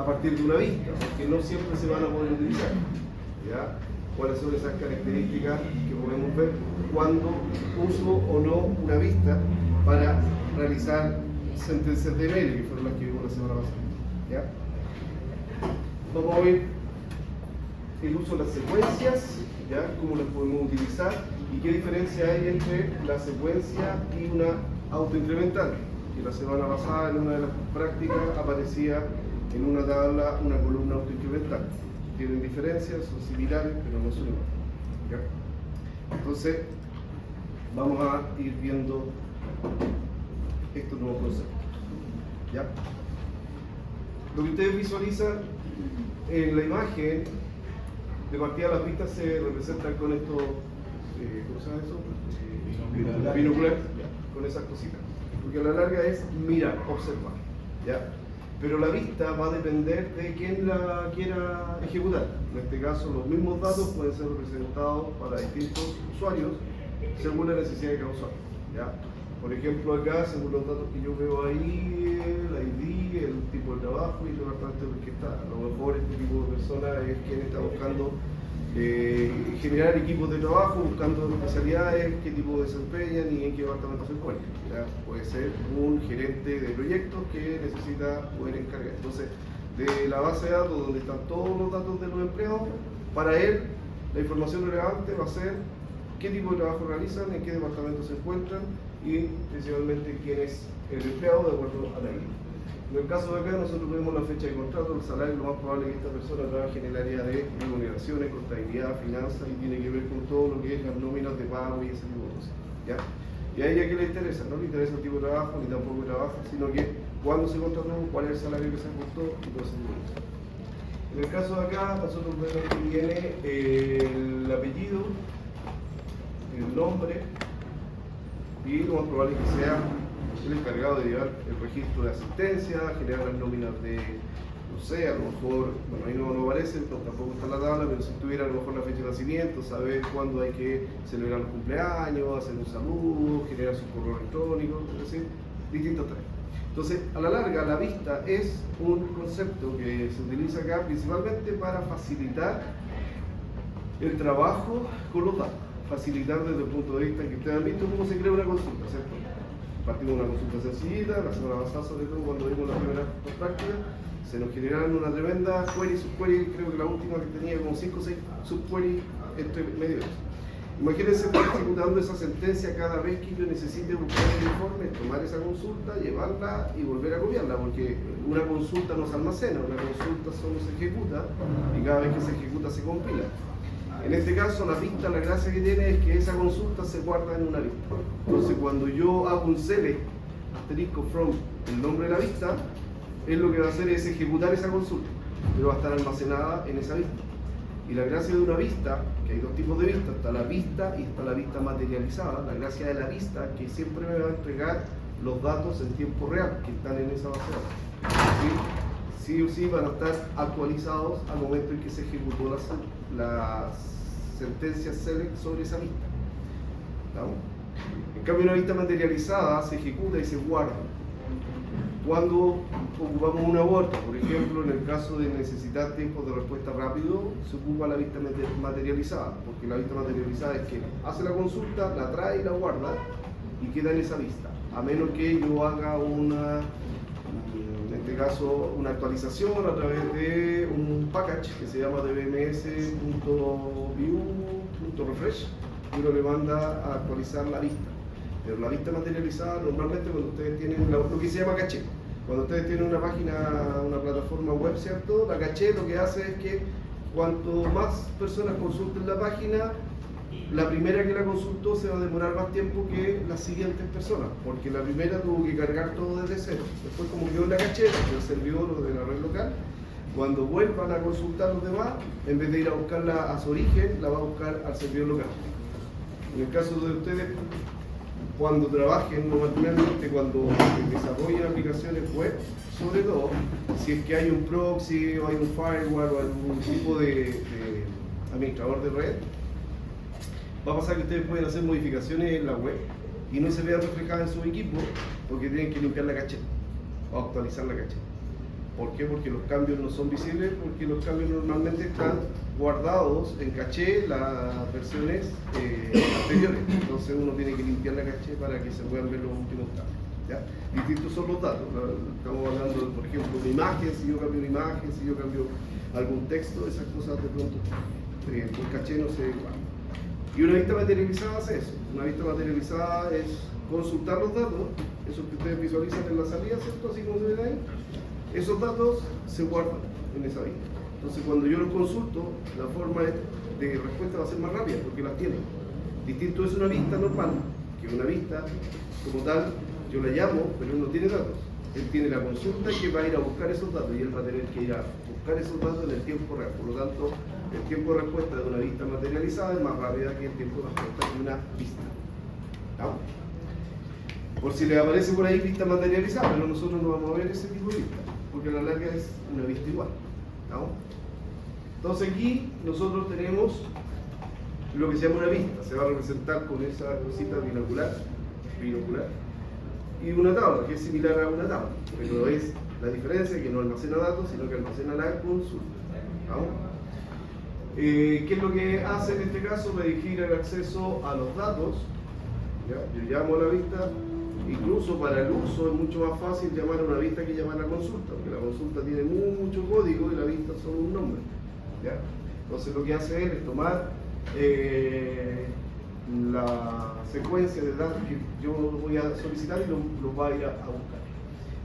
a partir de una vista, porque no siempre se van a poder utilizar. ¿Ya? ¿Cuáles son esas características que podemos ver cuando uso o no una vista para realizar sentencias de mail, que fueron las que vimos la semana pasada? ¿Ya? Vamos a ver el uso de las secuencias, ¿ya? Cómo las podemos utilizar y qué diferencia hay entre la secuencia y una autoincremental, que la semana pasada en una de las prácticas aparecía en una tabla una columna autoincremental. Tienen diferencias, son similares, pero no son iguales. ¿Ya? Entonces, vamos a ir viendo estos nuevos conceptos. ¿Ya? Lo que ustedes visualizan en la imagen, de partida las vistas se representan con estos, ¿cómo se llama eso? Binoculares, con esas cositas. Porque a la larga es mirar, observar. ¿Ya? Pero la vista va a depender de quién la quiera ejecutar. En este caso, los mismos datos pueden ser representados para distintos usuarios según la necesidad de cada usuario. ¿Ya? Por ejemplo, acá, según los datos que yo veo ahí, el ID, el tipo de trabajo y el departamento en el que está. A lo mejor este tipo de persona es quien está buscando generar equipos de trabajo, buscando especialidades, qué tipo de desempeñan y en qué departamento se encuentran. ¿Ya? Puede ser un gerente de proyectos que necesita poder encargar. Entonces, de la base de datos donde están todos los datos de los empleados, para él la información relevante va a ser qué tipo de trabajo realizan, en qué departamento se encuentran y principalmente quién es el empleado de acuerdo a la ley. En el caso de acá, nosotros vemos la fecha de contrato, el salario, lo más probable es que esta persona trabaje en el área de remuneraciones, contabilidad, finanzas y tiene que ver con todo lo que es las nóminas de pago y ese tipo de cosas. ¿Ya? Y a ella, ¿qué le interesa? No le interesa el tipo de trabajo ni tampoco el trabajo, sino que cuándo se contrató, cuál es el salario que se ajustó y todo ese tipo de cosas. En el caso de acá, nosotros vemos que viene el apellido, el nombre y lo más probable es que sea el encargado de llevar el registro de asistencia, generar las nóminas de, no sé, a lo mejor, bueno, ahí no aparece, tampoco está en la tabla, pero si tuviera a lo mejor la fecha de nacimiento, saber cuándo hay que celebrar los cumpleaños, hacer un saludo, generar su correo electrónico, es decir, distintos tareas. Entonces, a la larga, la vista es un concepto que se utiliza acá principalmente para facilitar el trabajo con los datos, facilitar desde el punto de vista que ustedes han visto cómo se crea una consulta, ¿cierto? Partimos de una consulta sencillita, la semana pasada sobre todo cuando vimos las primeras prácticas, se nos generaron una tremenda query, subquery, creo que la última que tenía como 5 o 6 subqueries entre medio de eso. Imagínense estar ejecutando esa sentencia cada vez que yo necesite buscar el informe, tomar esa consulta, llevarla y volver a copiarla, porque una consulta no se almacena, una consulta solo se ejecuta y cada vez que se ejecuta se compila. En este caso, la vista, la gracia que tiene es que esa consulta se guarda en una vista. Entonces, cuando yo hago un select, asterisco from, el nombre de la vista, él lo que va a hacer es ejecutar esa consulta, pero va a estar almacenada en esa vista. Y la gracia de una vista, que hay dos tipos de vista, está la vista y está la vista materializada. La gracia de la vista, que siempre me va a entregar los datos en tiempo real que están en esa base de datos. Sí o sí van a estar actualizados al momento en que se ejecutó la sentencia select sobre esa vista. ¿Estamos? En cambio, una vista materializada se ejecuta y se guarda. Cuando ocupamos una u otra, por ejemplo, en el caso de necesitar tiempos de respuesta rápido, se ocupa la vista materializada, porque la vista materializada es que hace la consulta, la trae y la guarda y queda en esa vista, a menos que yo haga una, en este caso, una actualización a través de un package que se llama dbms.view.refresh y uno le manda a actualizar la vista. Pero la vista materializada, normalmente cuando ustedes tienen lo que se llama caché, cuando ustedes tienen una página, una plataforma web, ¿cierto? La caché lo que hace es que cuanto más personas consulten la página, la primera que la consultó se va a demorar más tiempo que las siguientes personas, porque la primera tuvo que cargar todo desde cero. Después, como quedó en la caché, el servidor o de la red local, cuando vuelvan a consultar los demás, en vez de ir a buscarla a su origen, la va a buscar al servidor local. En el caso de ustedes, cuando trabajen, normalmente cuando desarrollen aplicaciones web, sobre todo, si es que hay un proxy o hay un firewall o algún tipo de administrador de red, va a pasar que ustedes pueden hacer modificaciones en la web y no se vean reflejadas en su equipo porque tienen que limpiar la caché o actualizar la caché. ¿Por qué? Porque los cambios no son visibles, porque los cambios normalmente están guardados en caché las versiones anteriores. Entonces uno tiene que limpiar la caché para que se puedan ver los últimos cambios. ¿Ya? Distintos son los datos. Estamos hablando de, por ejemplo, una imagen, si yo cambio una imagen, si yo cambio algún texto, esas cosas de pronto por caché no se igual. Y una vista materializada hace eso. Una vista materializada es consultar los datos, esos que ustedes visualizan en la salida, ¿cierto? Así como se ven ahí. Esos datos se guardan en esa vista. Entonces, cuando yo los consulto, la forma de respuesta va a ser más rápida porque las tiene. Distinto es una vista normal, que una vista como tal, yo la llamo, pero él no tiene datos. Él tiene la consulta que va a ir a buscar esos datos y él va a tener que ir a buscar esos datos en el tiempo real. Por lo tanto, el tiempo de respuesta de una vista materializada es más rápida que el tiempo de respuesta de una vista. ¿No? Por si le aparece por ahí vista materializada, pero nosotros no vamos a ver ese tipo de vista, porque a la larga es una vista igual. ¿No? Entonces aquí nosotros tenemos lo que se llama una vista, se va a representar con esa cosita binocular, y una tabla, que es similar a una tabla, pero es la diferencia que no almacena datos, sino que almacena la consulta. ¿No? ¿Qué es lo que hace en este caso? Redirigir el acceso a los datos. ¿Ya? Yo llamo a la vista. Incluso para el uso es mucho más fácil llamar a una vista que llamar a la consulta, porque la consulta tiene mucho código y la vista solo un nombre. ¿Ya? Entonces lo que hace él es tomar la secuencia de datos que yo voy a solicitar y los va a ir a buscar.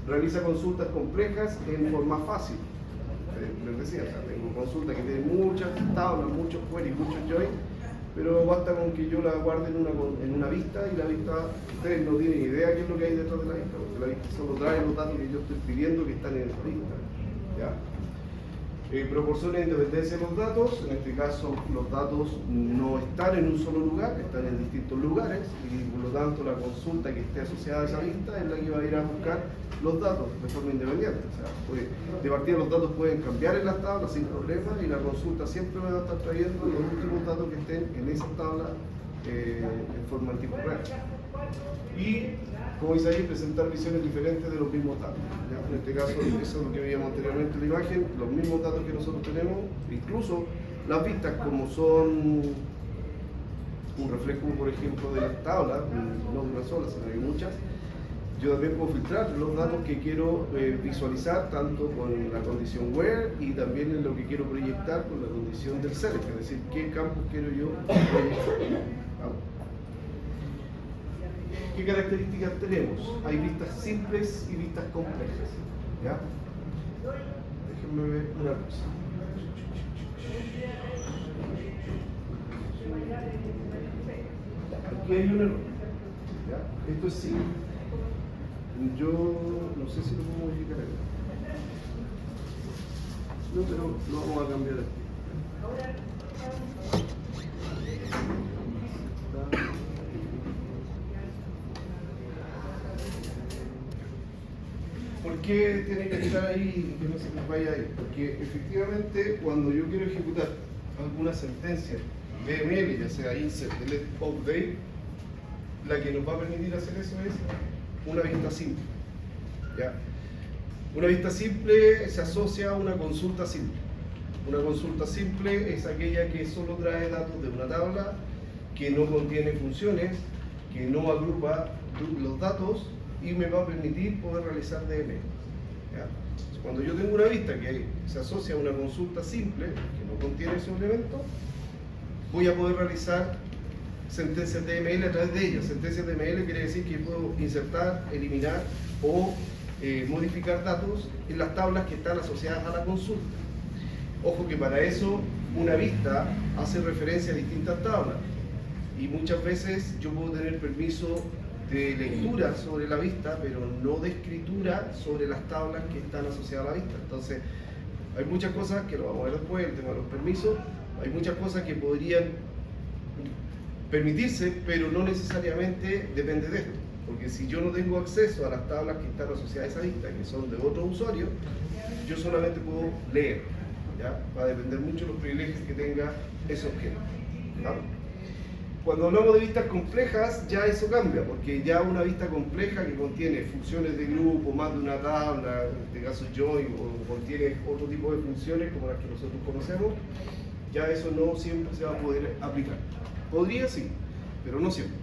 Realiza consultas complejas en forma fácil. Les decía, o sea, tengo consultas que tienen muchas tablas, muchos queries, muchos joins, pero basta con que yo la guarde en una vista y la vista, ustedes no tienen idea qué es lo que hay detrás de la vista, porque la vista solo trae los datos que yo estoy pidiendo que están en esa vista. ¿Ya? Proporciona independencia de los datos, en este caso los datos no están en un solo lugar, están en distintos lugares y por lo tanto la consulta que esté asociada a esa vista es la que va a ir a buscar los datos de forma independiente. O sea, de partida los datos pueden cambiar en las tablas sin problema y la consulta siempre me va a estar trayendo los últimos datos que estén en esa tabla en forma en tiempo real. Y, como dice ahí, presentar visiones diferentes de los mismos datos. ¿Ya? En este caso, eso es lo que veíamos anteriormente en la imagen, los mismos datos que nosotros tenemos, incluso las vistas como son un reflejo, por ejemplo, de las tablas, no de una sola, sino de muchas, yo también puedo filtrar los datos que quiero visualizar, tanto con la condición where y también en lo que quiero proyectar con la condición del select, es decir, qué campos quiero yo proyectar. ¿Qué características tenemos? Hay vistas simples y vistas complejas. ¿Ya? Déjenme ver una cosa. Aquí hay un error. ¿Ya? Esto es simple. Yo no sé si lo puedo modificar acá. No, pero lo vamos a cambiar aquí. ¿Por qué tiene que estar ahí y que no se nos vaya ahí? Porque efectivamente cuando yo quiero ejecutar alguna sentencia BML, ya sea insert, delete, update, la que nos va a permitir hacer eso es una vista simple. ¿Ya? Una vista simple se asocia a una consulta simple. Una consulta simple es aquella que solo trae datos de una tabla, que no contiene funciones, que no agrupa los datos y me va a permitir poder realizar DML. ¿Ya? Cuando yo tengo una vista que se asocia a una consulta simple, que no contiene esos elementos, voy a poder realizar sentencias DML a través de ellas. Sentencias DML quiere decir que puedo insertar, eliminar o modificar datos en las tablas que están asociadas a la consulta. Ojo que para eso una vista hace referencia a distintas tablas y muchas veces yo puedo tener permiso de lectura sobre la vista, pero no de escritura sobre las tablas que están asociadas a la vista. Entonces, hay muchas cosas que lo vamos a ver después, el tema de los permisos, hay muchas cosas que podrían permitirse, pero no necesariamente depende de esto. Porque si yo no tengo acceso a las tablas que están asociadas a esa vista, que son de otro usuario, yo solamente puedo leer. ¿Ya? Va a depender mucho de los privilegios que tenga ese objeto. ¿Ya? Cuando hablamos de vistas complejas, ya eso cambia, porque ya una vista compleja que contiene funciones de grupo, más de una tabla, en este caso join, o contiene otro tipo de funciones como las que nosotros conocemos, ya eso no siempre se va a poder aplicar. Podría sí, pero no siempre.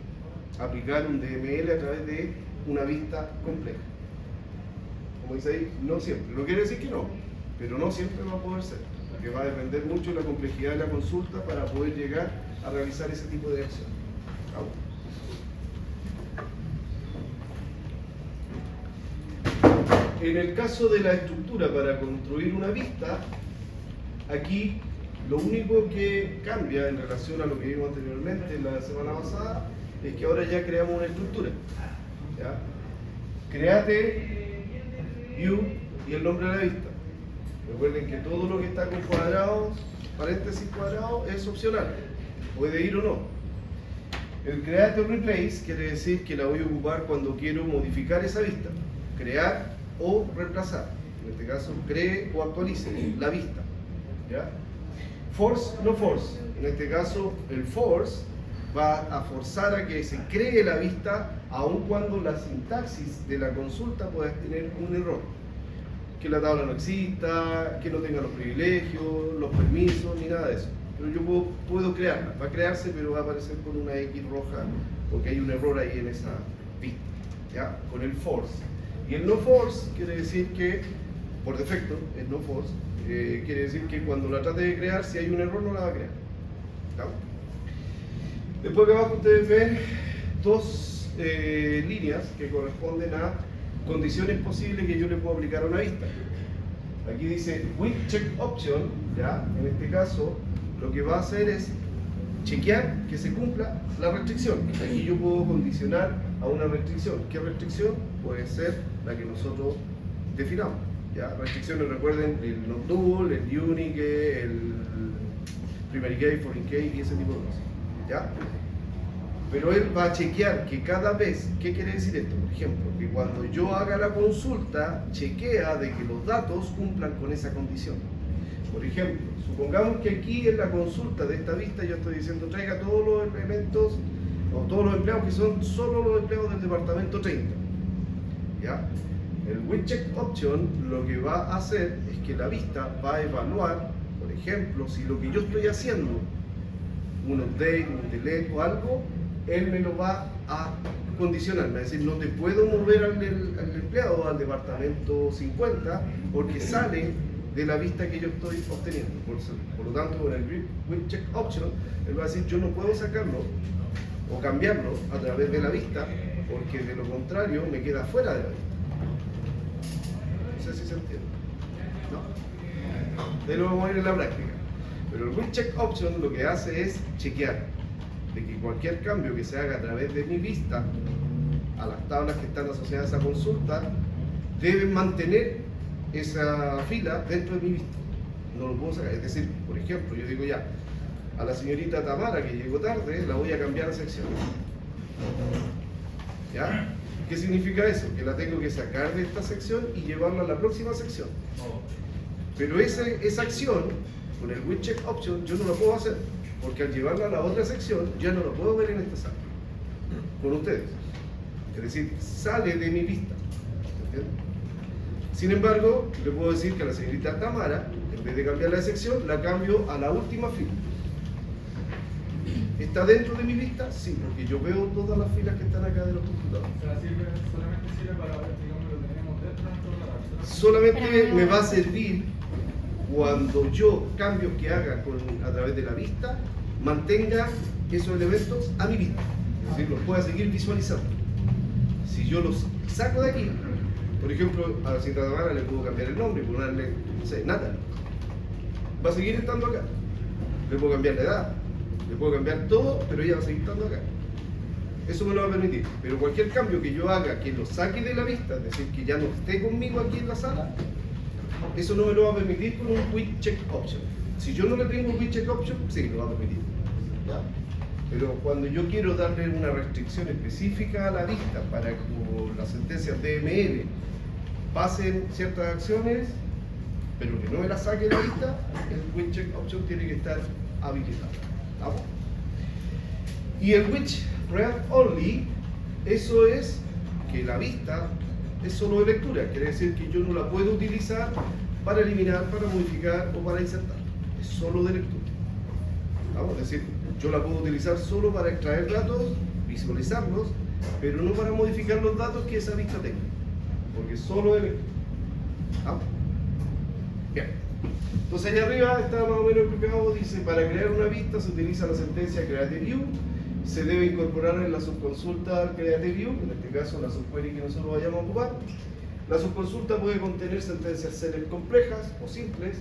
Aplicar un DML a través de una vista compleja. Como dice ahí, no siempre. No quiere decir que no, pero no siempre va a poder ser, porque va a depender mucho de la complejidad de la consulta para poder llegar a realizar ese tipo de acción. En el caso de la estructura para construir una vista, aquí lo único que cambia en relación a lo que vimos anteriormente en la semana pasada es que ahora ya creamos una estructura. ¿Ya? Créate, view y el nombre de la vista. Recuerden que todo lo que está con cuadrados, paréntesis cuadrados, es opcional. Puede ir o no. El create o replace quiere decir que la voy a ocupar cuando quiero modificar esa vista. Crear o reemplazar. En este caso, cree o actualice la vista. ¿Ya? Force, no force. En este caso, el force va a forzar a que se cree la vista aun cuando la sintaxis de la consulta pueda tener un error. Que la tabla no exista, que no tenga los privilegios, los permisos, ni nada de eso. Pero yo puedo crearla. Va a crearse, pero va a aparecer con una X roja porque hay un error ahí en esa vista. ¿Ya? Con el force. Y el no force quiere decir que, por defecto, el no force, quiere decir que cuando la trate de crear, si hay un error, no la va a crear. ¿Ya? Después acá abajo ustedes ven dos líneas que corresponden a condiciones posibles que yo le puedo aplicar a una vista. Aquí dice with check option, ¿ya? En este caso, lo que va a hacer es chequear que se cumpla la restricción. Aquí yo puedo condicionar a una restricción. ¿Qué restricción? Puede ser la que nosotros definamos. ¿Ya? Restricciones, recuerden, el not dual, el unique, el primary key, foreign key y ese tipo de cosas. ¿Ya? Pero él va a chequear que cada vez, ¿qué quiere decir esto? Por ejemplo, que cuando yo haga la consulta, chequea de que los datos cumplan con esa condición. Por ejemplo, supongamos que aquí en la consulta de esta vista yo estoy diciendo traiga todos los elementos o todos los empleados que son solo los empleados del departamento 30. ¿Ya? El with check option lo que va a hacer es que la vista va a evaluar, por ejemplo, si lo que yo estoy haciendo, un update, un delete o algo, él me lo va a condicionar, me va a decir no te puedo mover al empleado al departamento 50 porque sale de la vista que yo estoy obteniendo. Por lo tanto, con el with check option, él va a decir yo no puedo sacarlo o cambiarlo a través de la vista porque de lo contrario me queda fuera de la vista. No sé si se entiende. ¿No? De lo vamos a ir en la práctica. Pero el with check option lo que hace es chequear de que cualquier cambio que se haga a través de mi vista a las tablas que están asociadas a esa consulta deben mantener esa fila dentro de mi vista. No lo puedo sacar. Es decir, por ejemplo, yo digo ya, a la señorita Tamara que llegó tarde la voy a cambiar de sección. ¿Ya? ¿Qué significa eso? Que la tengo que sacar de esta sección y llevarla a la próxima sección. Pero esa acción, con el with check option, yo no la puedo hacer, porque al llevarla a la otra sección, ya no la puedo ver en esta sala, con ustedes. Es decir, sale de mi vista. ¿Entienden? Sin embargo, le puedo decir que a la señorita Tamara, en vez de cambiarla de sección, la cambio a la última fila. ¿Está dentro de mi vista? Sí, porque yo veo todas las filas que están acá de los computadores. O sea, solamente sirve para ver, digamos, lo tenemos dentro de nuestro radar. Solamente me va a servir cuando yo, cambios que haga a través de la vista, mantenga esos elementos a mi vista. Es decir, los pueda seguir visualizando. Si yo los saco de aquí, por ejemplo, a la señorita Tamara le puedo cambiar el nombre, ponerle, no sé, Natalie. Va a seguir estando acá. Le puedo cambiar la edad, le puedo cambiar todo, pero ella va a seguir estando acá. Eso me lo va a permitir. Pero cualquier cambio que yo haga que lo saque de la vista, es decir, que ya no esté conmigo aquí en la sala, eso no me lo va a permitir con un quick check option. Si yo no le tengo un quick check option, sí, lo va a permitir. ¿Ya? Pero cuando yo quiero darle una restricción específica a la vista para que por las sentencias DML pasen ciertas acciones, pero que no me la saque de la vista, el quick check option tiene que estar habilitado. ¿Vamos? Y el which read only, eso es que la vista es solo de lectura, quiere decir que yo no la puedo utilizar para eliminar, para modificar o para insertar, es solo de lectura. Vamos a decir, yo la puedo utilizar solo para extraer datos, visualizarlos, pero no para modificar los datos que esa vista tenga, porque es solo de lectura. ¿Vamos? Bien. Entonces allá arriba está más o menos explicado, dice, para crear una vista se utiliza la sentencia createView, se debe incorporar en la subconsulta createView, en este caso la subquery que nosotros vayamos a ocupar. La subconsulta puede contener sentencias select complejas o simples.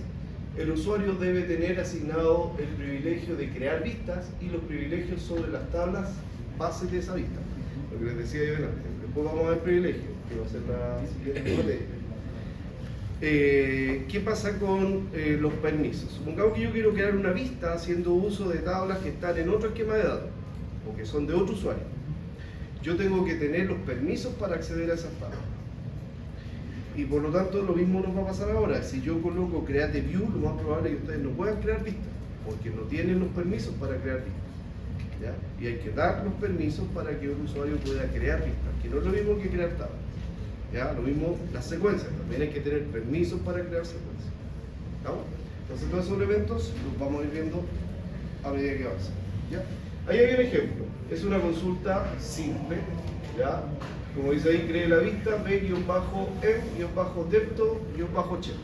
El usuario debe tener asignado el privilegio de crear vistas y los privilegios sobre las tablas bases de esa vista. Lo que les decía yo delante. Después vamos a ver privilegios, que va a ser la siguiente materia. ¿Qué pasa con los permisos? Supongamos que yo quiero crear una vista haciendo uso de tablas que están en otro esquema de datos o que son de otro usuario. Yo tengo que tener los permisos para acceder a esas tablas. Y por lo tanto lo mismo nos va a pasar ahora. Si yo coloco createView, lo más probable es que ustedes no puedan crear vistas porque no tienen los permisos para crear vistas. ¿Ya? Y hay que dar los permisos para que un usuario pueda crear vistas, que no es lo mismo que crear tablas. ¿Ya? Lo mismo las secuencias, también hay que tener permisos para crear secuencias. ¿No? Entonces todos esos elementos los vamos a ir viendo a medida que avanza. ¿Ya? Ahí hay un ejemplo, es una consulta simple, ¿ya? Como dice ahí, cree la vista b-m-depto-check.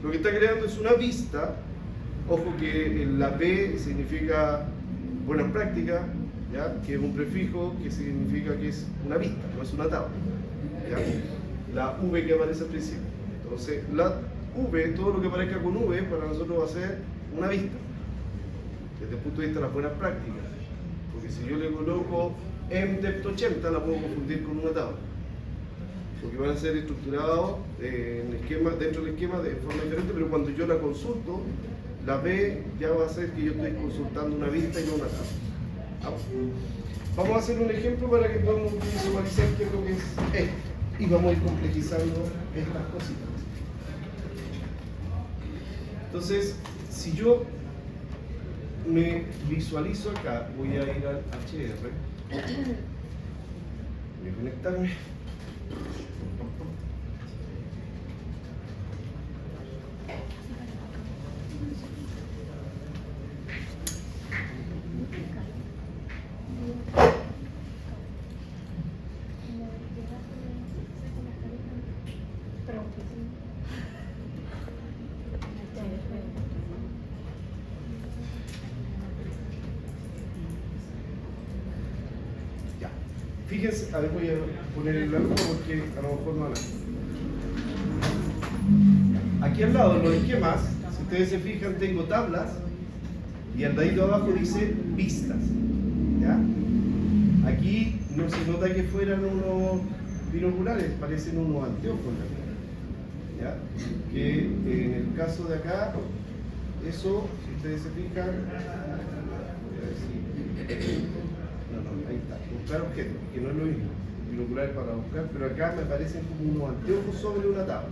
Lo que está creando es una vista, ojo que la b significa buena práctica, ¿ya? Que es un prefijo que significa que es una vista, no es una tabla. ¿Ya? La V que aparece al principio. Entonces, la V, todo lo que aparezca con V, para nosotros va a ser una vista. Desde el punto de vista de las buenas prácticas. Porque si yo le coloco mDepth80, la puedo confundir con una tabla. Porque van a ser estructurados dentro del esquema de forma diferente, pero cuando yo la consulto, la V ya va a ser que yo estoy consultando una vista y no una tabla. Vamos a hacer un ejemplo para que podamos visualizar qué es lo que es esto. Y vamos a ir complejizando estas cositas. Entonces, si yo me visualizo acá, voy a ir al HR. Voy a conectarme. Fíjense, a ver, voy a poner el blanco porque a lo mejor no. Aquí al lado, en los esquemas, si ustedes se fijan, tengo tablas y al ladito abajo dice vistas. ¿Ya? Aquí no se nota que fueran unos binoculares, parecen unos anteojos. ¿Ya? Que en el caso de acá, eso, si ustedes se fijan, ahí está, buscar objetos, que no es lo mismo, binoculares para buscar, pero acá me aparecen como unos anteojos sobre una tabla.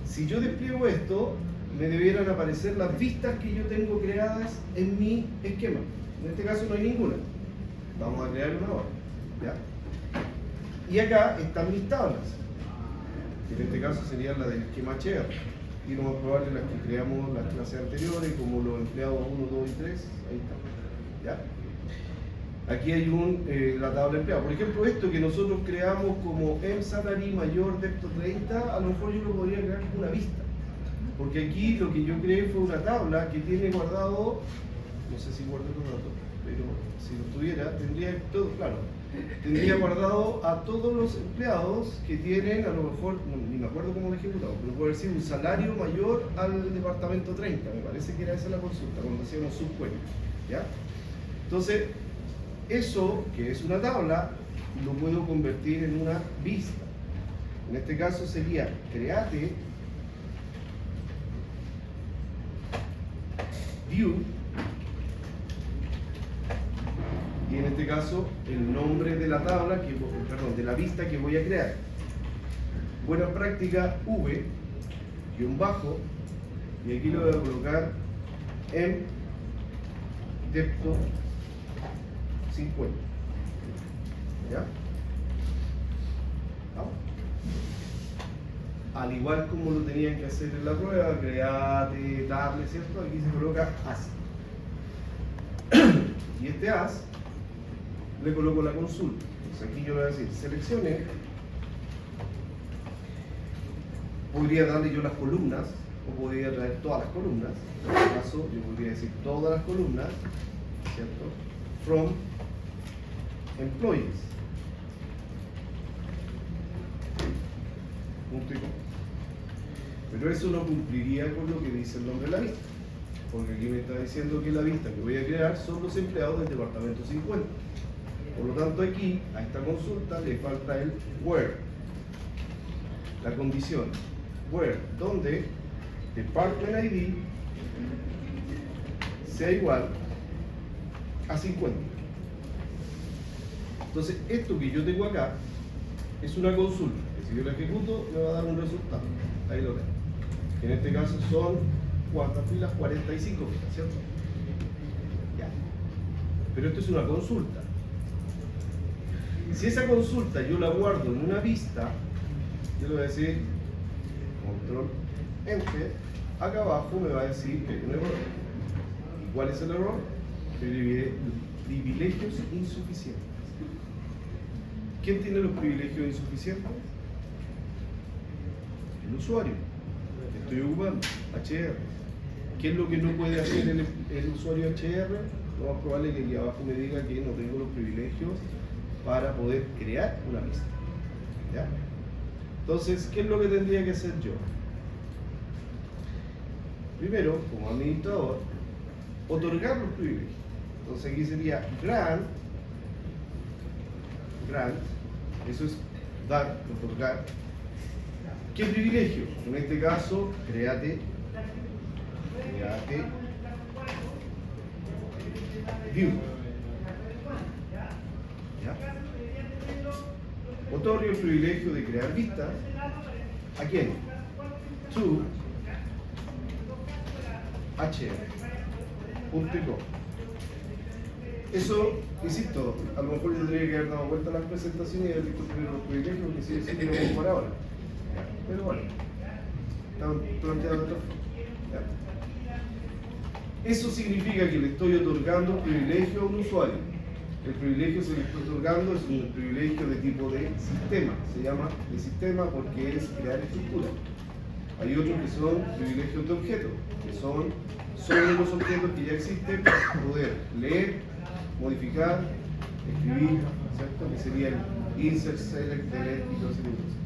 Si yo despliego esto, me debieran aparecer las vistas que yo tengo creadas en mi esquema. En este caso no hay ninguna. Vamos a crear una ahora. ¿Ya? Y acá están mis tablas, que en este caso serían las del esquema HR. Y lo más probable las que creamos las clases anteriores, como los empleados 1, 2 y 3, ahí están. ¿Ya? Aquí hay la tabla empleada. Por ejemplo, esto que nosotros creamos como mSalary mayor depto 30, a lo mejor yo lo podría crear como una vista. Porque aquí lo que yo creé fue una tabla que tiene guardado, no sé si guardo los datos, pero si lo tuviera, tendría todo, claro, tendría guardado a todos los empleados que tienen, a lo mejor, ni me acuerdo cómo lo ejecutamos, pero puede ser un salario mayor al departamento 30, me parece que era esa la consulta, cuando hacíamos subquery, ¿ya? Entonces, eso, que es una tabla, lo puedo convertir en una vista. En este caso sería create view, y en este caso el nombre de la tabla, de la vista que voy a crear. Buena práctica v, guión bajo, y aquí lo voy a colocar en depto 50. ¿Ya? ¿Vamos? Al igual como lo tenían que hacer en la prueba, create, darle, ¿cierto? Aquí se coloca as. Y este as le coloco la consulta. Entonces aquí yo le voy a decir, seleccione. Podría darle yo las columnas, o podría traer todas las columnas. En este caso, yo podría decir todas las columnas, ¿cierto? From employees. Punto y coma. Pero eso no cumpliría con lo que dice el nombre de la vista, porque aquí me está diciendo que la vista que voy a crear son los empleados del departamento 50. Por lo tanto, aquí, a esta consulta, le falta el where, la condición. Where, donde department ID sea igual a 50. Entonces, esto que yo tengo acá es una consulta, que si yo la ejecuto, me va a dar un resultado. Ahí lo tengo. En este caso son ¿cuántas filas? 45 filas, ¿cierto? Ya. Pero esto es una consulta. Si esa consulta yo la guardo en una vista, yo le voy a decir control enter, acá abajo me va a decir que hay un error. ¿Y cuál es el error? Privilegios insuficientes. ¿Quién tiene los privilegios insuficientes? El usuario que estoy ocupando, HR. ¿Qué es lo que no puede hacer el usuario HR? Lo más probable es que aquí abajo me diga que no tengo los privilegios para poder crear una lista. ¿Ya? Entonces, ¿qué es lo que tendría que hacer yo? Primero, como administrador, otorgar los privilegios. Entonces aquí sería grant, eso es dar, otorgar. ¿Qué privilegio? En este caso, créate view. ¿Ya? Otorgo el privilegio de crear vistas. ¿A quién? To HR.com. Eso, insisto, a lo mejor yo tendría que haber dado vuelta a las presentaciones y haber visto primero los privilegios, porque sí, sí, lo vamos por ahora. Pero bueno, están planteados de otra forma. Eso significa que le estoy otorgando privilegio a un usuario. El privilegio que se le está otorgando es un privilegio de tipo de sistema. Se llama de sistema porque es crear estructura. Hay otros que son privilegios de objeto, que son sobre los objetos que ya existen para poder leer, modificar, escribir, ¿cierto? Que sería el insert, select, delete y todo ese tipo de cosas.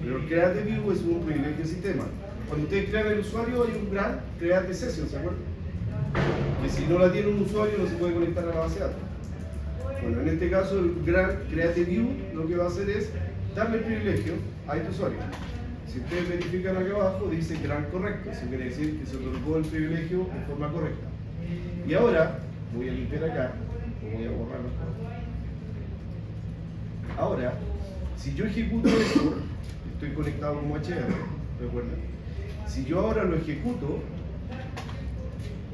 Pero el create view es un privilegio de sistema. Cuando ustedes crean el usuario hay un grant create session, ¿se acuerdan? Que si no la tiene un usuario no se puede conectar a la base de datos. Bueno, en este caso el grant create view lo que va a hacer es darle el privilegio a este usuario. Si ustedes verifican acá abajo dice grant correcto, eso quiere decir que se otorgó el privilegio de forma correcta. Y ahora voy a limpiar acá, o voy a borrarlo. Ahora, si yo ejecuto esto, estoy conectado como HR, recuerden. Si yo ahora lo ejecuto,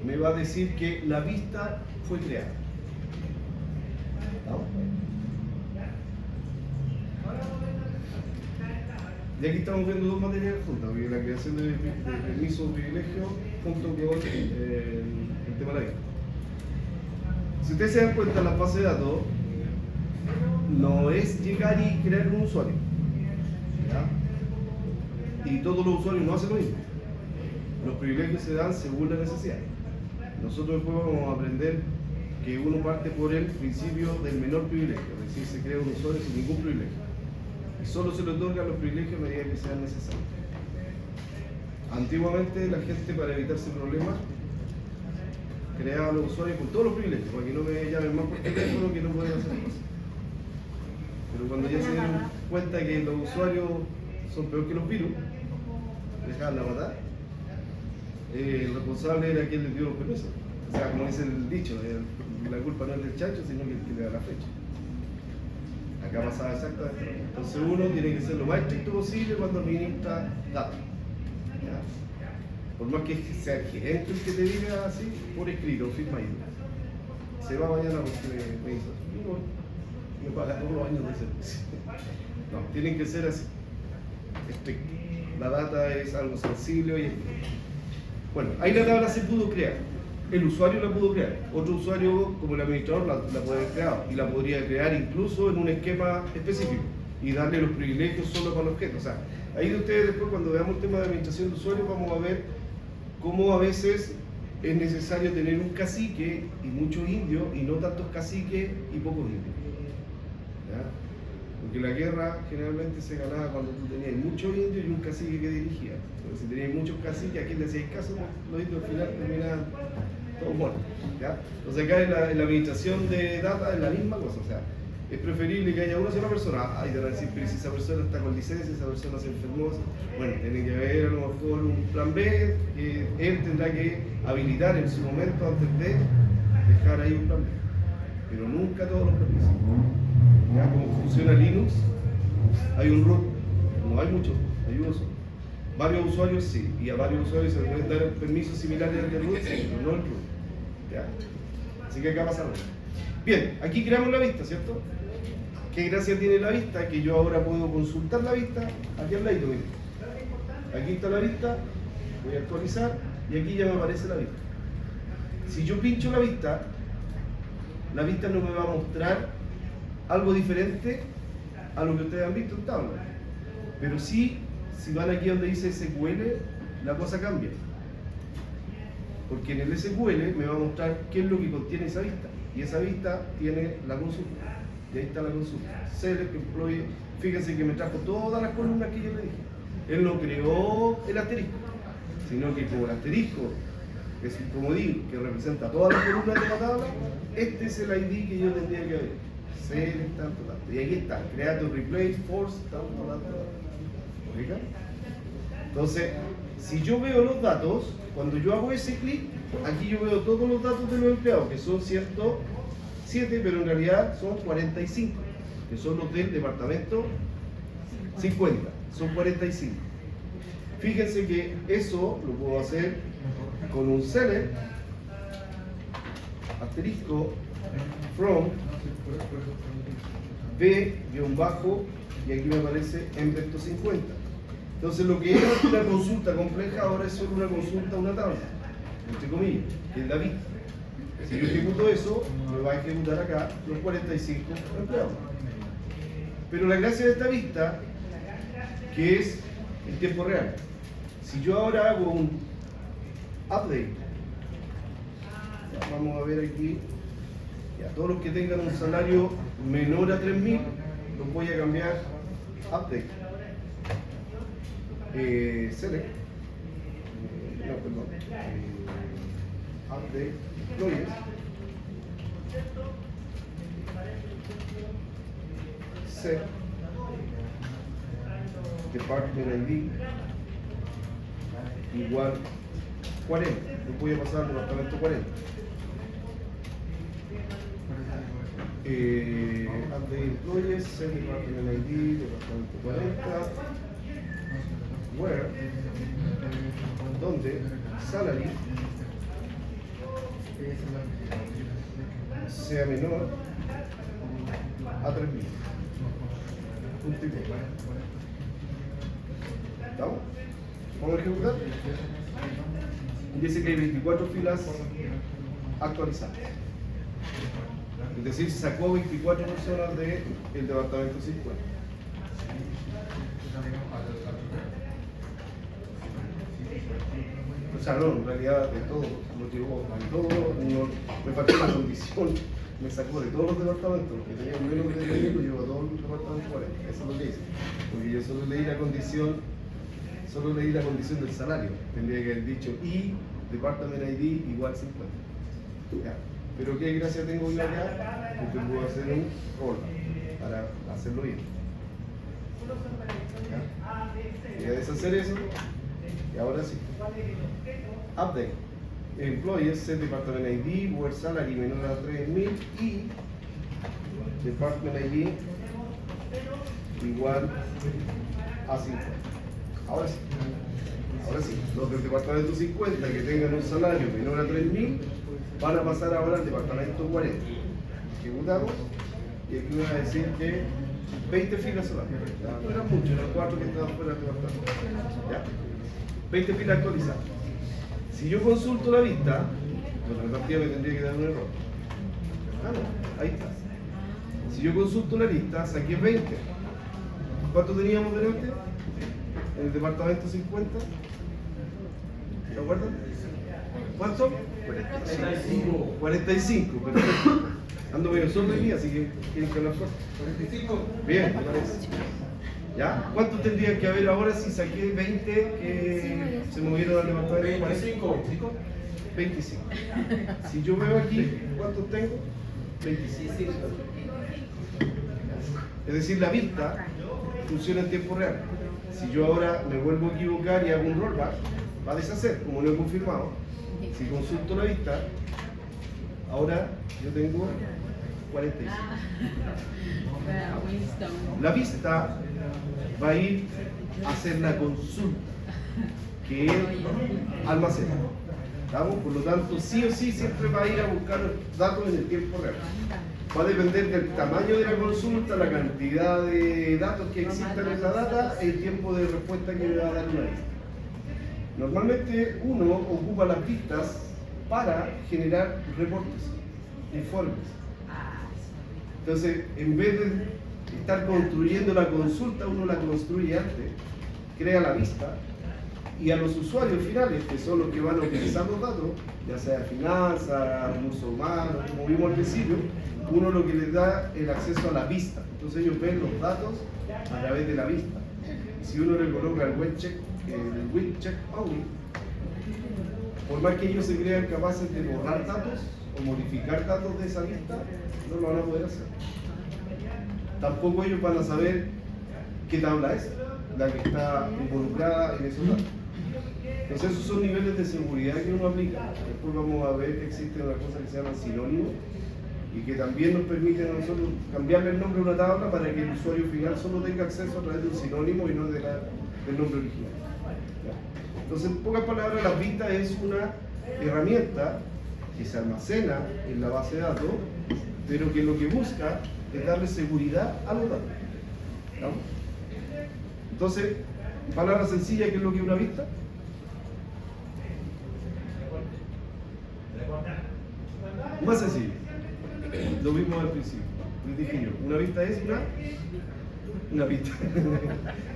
me va a decir que la vista fue creada. ¿No? Y aquí estamos viendo dos materiales juntas, la creación de permiso o privilegio junto con el tema de la vista. Si ustedes se dan cuenta, la base de datos no es llegar y crear un usuario. ¿Ya? Y todos los usuarios no hacen lo mismo. Los privilegios se dan según la necesidad. Nosotros después vamos a aprender que uno parte por el principio del menor privilegio, es decir, se crea un usuario sin ningún privilegio. Y solo se le otorgan los privilegios a medida que sean necesarios. Antiguamente la gente, para evitarse problemas, creaba a los usuarios con todos los privilegios, para que no me llamen más por teléfono que no pueden hacer cosas. Pero cuando ya se dieron cuenta que los usuarios son peor que los virus, dejaban la matar, el responsable era quien les dio los permisos. O sea, como dice el dicho, la culpa no es del chancho, sino que el que le da la fecha. Acá pasaba exactamente. Entonces uno tiene que ser lo más estricto posible cuando administra datos. ¿Ya? Por más que sea el gerente el que te diga así, por escrito, firma ahí. se va mañana porque me hizo. Y no, me paga todos los años de servicio. No, tienen que ser así. Estricto. La data es algo sensible hoy en día. Bueno, ahí la tabla se pudo crear. El usuario la pudo crear. Otro usuario, como el administrador, la puede haber creado. Y la podría crear incluso en un esquema específico. Y darle los privilegios solo para el objeto. O sea, ahí de ustedes después, cuando veamos el tema de administración de usuarios, vamos a ver cómo a veces es necesario tener un cacique y muchos indios, y no tantos caciques y pocos indios. ¿Ya? Porque la guerra generalmente se ganaba cuando tú tenías muchos indios y un cacique que dirigía. Entonces, si tenías muchos caciques, ¿a quién le hacías caso? Los indios al final terminaban todos muertos. ¿Ya? Entonces acá en la administración de data es la misma cosa. O sea, es preferible que haya una sola persona. Hay de decir, pero si esa persona está con licencia, esa persona se enfermó, bueno, tiene que haber a lo mejor un plan B, que él tendrá que habilitar en su momento antes de dejar ahí un plan B. Pero nunca todos los permisos. ¿Ya? Como funciona Linux, hay un root, no hay muchos, hay uno solo. Varios usuarios sí, y a varios usuarios se les pueden dar permisos similares al de root, sí, pero no el root. ¿Ya? Así que acá pasa algo. Bien, aquí creamos la vista, ¿cierto? ¿Qué gracia tiene la vista? Que yo ahora puedo consultar la vista aquí al lado, miren. Aquí está la vista, voy a actualizar y aquí ya me aparece la vista. Si yo pincho la vista no me va a mostrar algo diferente a lo que ustedes han visto en tabla. Pero sí, si van aquí donde dice SQL, la cosa cambia. Porque en el SQL me va a mostrar qué es lo que contiene esa vista. Y esa vista tiene la consulta. Y ahí está la consulta. Select Employee. Fíjense que me trajo todas las columnas que yo le dije. Él no creó el asterisco, sino que como el asterisco es un comodín que representa todas las columnas de la tabla, este es el ID que yo tendría que ver. Select tanto, tanto. Y aquí está. Create, replace, force, tanto, tanto, tanto. ¿Fija? Entonces, si yo veo los datos, cuando yo hago ese clic, aquí yo veo todos los datos de los empleados, que son 107, pero en realidad son 45, que son los del departamento 50, son 45. Fíjense que eso lo puedo hacer con un select, asterisco, from, b-bajo, y aquí me aparece en vector 50. Entonces lo que era una consulta compleja ahora es solo una consulta a una tabla, entre comillas, que es la vista. Si yo ejecuto eso, me va a ejecutar acá los 45 empleados. Pero la gracia de esta vista, que es en tiempo real. Si yo ahora hago un update, ya, vamos a ver aquí, ya, todos los que tengan un salario menor a 3.000, los voy a cambiar update. Select, no, perdón, update, employees, set, department ID, igual 40, lo voy a pasar al departamento 40. Update employees, set department ID, departamento 40. Where, donde salary sea menor a 3.000. ¿Estamos? Vamos a ejecutar. Dice que hay 24 filas actualizadas. Es decir, sacó 24 personas del departamento 50. O sea, no, en realidad de todo, lo llevó a todo, no, me faltó una condición, me sacó de todos los departamentos, los que tenían menos de 3.000, lo llevó a todos los departamentos 40, eso es lo que hice, porque yo solo leí la condición del salario, tendría que haber dicho y department ID igual 50. Ya. Pero qué gracia tengo yo acá, porque puedo hacer un roll para hacerlo bien. ¿Ya? Voy a deshacer eso. Y ahora sí. Update. Employees, set department ID, where salary menor a 3.000 y department ID igual a 50. Ahora sí. Ahora sí, los del departamento 50 que tengan un salario menor a 3.000 van a pasar ahora al departamento 40. Ejecutamos y aquí me va a decir que 20 filas solamente. No eran muchos, eran 4 que estaban fuera del departamento. ¿Ya? 20 filas actualizadas. Si yo consulto la vista, bueno, la partida me tendría que dar un error. Ah, no, ahí está. Si yo consulto la lista, saqué 20. ¿Cuánto teníamos delante? En el departamento 50. ¿Se acuerdan? ¿Cuánto? 45. 45, perfecto. Ando medio solo hoy día, así que tienen que hablar fuerte. 45. Bien, me parece. ¿Ya? ¿Cuántos tendrían que haber ahora si saqué 20 que se movieron al departamento? 25. 25. Si yo veo aquí, ¿cuántos tengo? 25. Es decir, la vista funciona en tiempo real. Si yo ahora me vuelvo a equivocar y hago un rollback, va a deshacer, como no he confirmado. Si consulto la vista, ahora yo tengo 45. La vista va a ir a hacer la consulta, que es almacenar. ¿Estamos? Por lo tanto, sí o sí siempre va a ir a buscar los datos en el tiempo real. Va a depender del tamaño de la consulta, la cantidad de datos que existan en la data, el tiempo de respuesta que le va a dar una vista. Normalmente uno ocupa las vistas para generar reportes, informes. Entonces, en vez de estar construyendo la consulta, uno la construye antes, crea la vista, y a los usuarios finales, que son los que van a utilizar los datos, ya sea finanzas, uso humano, como vimos al principio, uno lo que les da el acceso a la vista. Entonces ellos ven los datos a través de la vista. Y si uno le coloca el web check only, por más que ellos se crean capaces de borrar datos o modificar datos de esa vista, no lo van a poder hacer. Tampoco ellos van a saber qué tabla es la que está involucrada en esos datos. Entonces esos son niveles de seguridad que uno aplica. Después vamos a ver que existe una cosa que se llama sinónimo y que también nos permite a nosotros cambiarle el nombre a una tabla para que el usuario final solo tenga acceso a través de un sinónimo y no del nombre original. ¿Ya? Entonces, en pocas palabras, la vista es una herramienta que se almacena en la base de datos, pero que lo que busca es darle seguridad a los datos. ¿Ya? Entonces, en palabras sencillas, ¿qué es lo que es una vista? Más sencillo, lo mismo al principio. Les dije yo, una vista es una vista.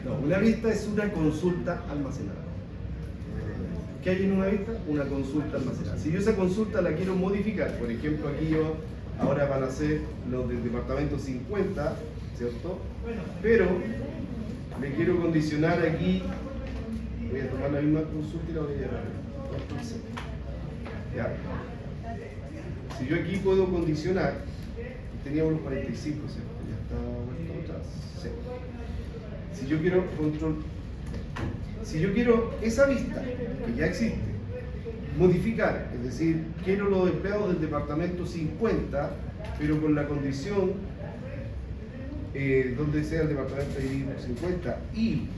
No, una vista es una consulta almacenada. ¿Qué hay en una vista? Una consulta almacenada. Si yo esa consulta la quiero modificar, por ejemplo, aquí yo ahora van a ser los del departamento 50, ¿cierto? Pero le quiero condicionar aquí, voy a tomar la misma consulta y la voy a llevar. ¿Ya? Si yo aquí puedo condicionar, teníamos los 45, ¿cierto? Ya está vuelto atrás. Sí. Si yo quiero esa vista, que ya existe, modificar, es decir, quiero los empleados del departamento 50, pero con la condición donde sea el departamento 50 y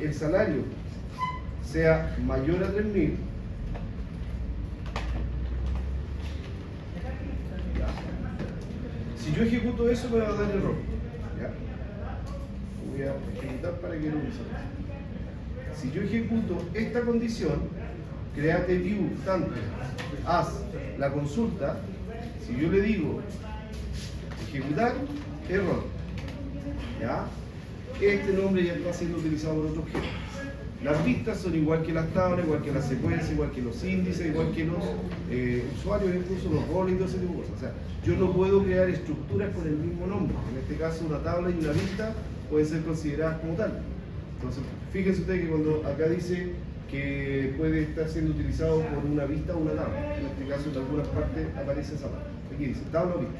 el salario sea mayor a 3.000, si yo ejecuto eso me va a dar error. ¿Ya? Voy a ejecutar para que lo use. Si yo ejecuto esta condición, créate view tanto, haz la consulta, si yo le digo ejecutar, error. ¿Ya? Este nombre ya está siendo utilizado por otro objeto. Las vistas son igual que las tablas, igual que las secuencias, igual que los índices, igual que los usuarios, incluso los roles y todo ese tipo de cosas. O sea, yo no puedo crear estructuras con el mismo nombre. En este caso, una tabla y una vista pueden ser consideradas como tal. Entonces, fíjense ustedes que cuando acá dice que puede estar siendo utilizado por una vista o una tabla, en este caso en algunas partes aparece esa parte. Aquí dice tabla o vista.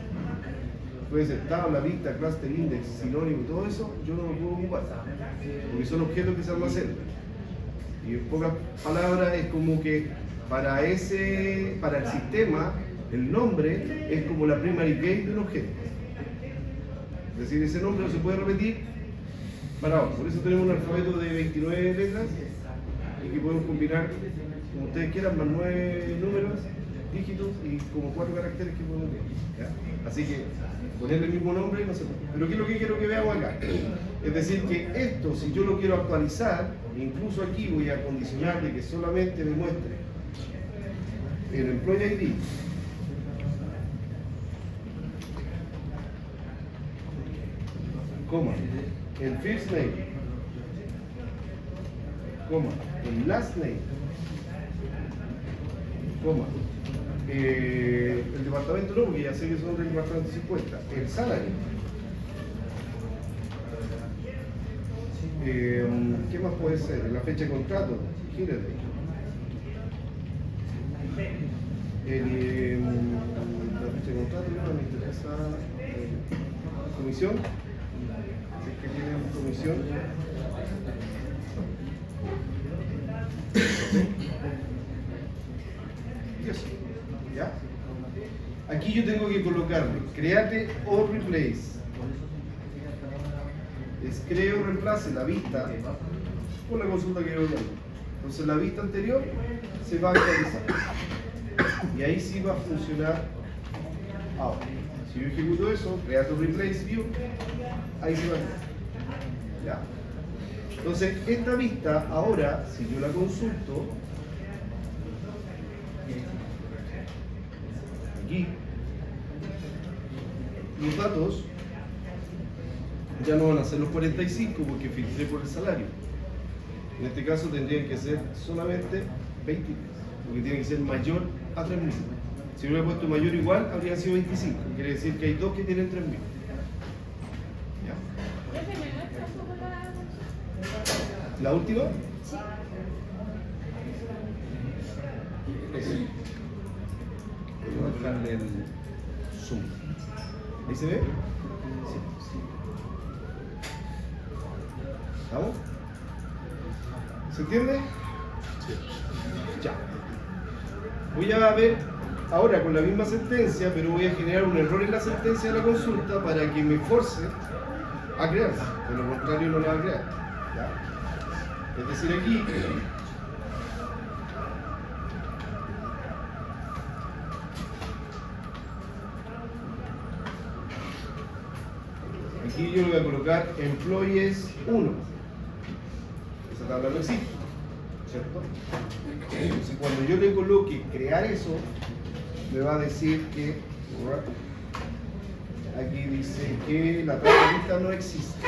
Puede ser tabla, vista, cluster, index, sinónimo, todo eso, yo no lo puedo ocupar, porque son objetos que se almacenan. Y en pocas palabras es como que para el sistema, el nombre es como la primary key de un objeto. Es decir, ese nombre no se puede repetir para abajo. Por eso tenemos un alfabeto de 29 letras, y que podemos combinar como ustedes quieran, más 9 números, dígitos y como 4 caracteres que podemos ver. ¿Ya? Así que ponerle el mismo nombre y no se puede. Pero ¿qué es lo que quiero que veamos acá? Es decir, que esto, si yo lo quiero actualizar, incluso aquí voy a condicionarle que solamente me muestre el Employee ID, coma, el first name, coma, el last name, coma, el departamento no, porque ya sé que son del departamento 50, el salario. ¿Qué más puede ser? La fecha de contrato, gírate. La fecha de contrato, no me interesa. Comisión, si es que tienen comisión. Y eso, ¿ya? Aquí yo tengo que colocarle create or replace. Es creo o reemplace la vista por la consulta que yo tengo. Entonces la vista anterior se va a actualizar. Y ahí sí va a funcionar ahora. Si yo ejecuto eso, create or replace view, ahí se va a hacer. ¿Ya? Entonces esta vista ahora, si yo la consulto, aquí, los datos ya no van a ser los 45 porque filtré por el salario. En este caso tendrían que ser solamente 23, porque tiene que ser mayor a 3.000. Si hubiera puesto mayor o igual, habría sido 25. Quiere decir que hay dos que tienen 3.000. ¿Ya? ¿La última? Sí. Eso. Voy a bajarle el zoom. ¿Ahí se ve? Sí. ¿Vamos? ¿Se entiende? Sí. Ya. Voy a ver ahora con la misma sentencia, pero voy a generar un error en la sentencia de la consulta para que me force a crearse. De lo contrario no la va a crear. ¿Ya? Es decir, aquí yo le voy a colocar employees 1. Esa tabla no existe, ¿cierto? Entonces cuando yo le coloque crear eso, me va a decir que aquí dice que la tabla lista no existe.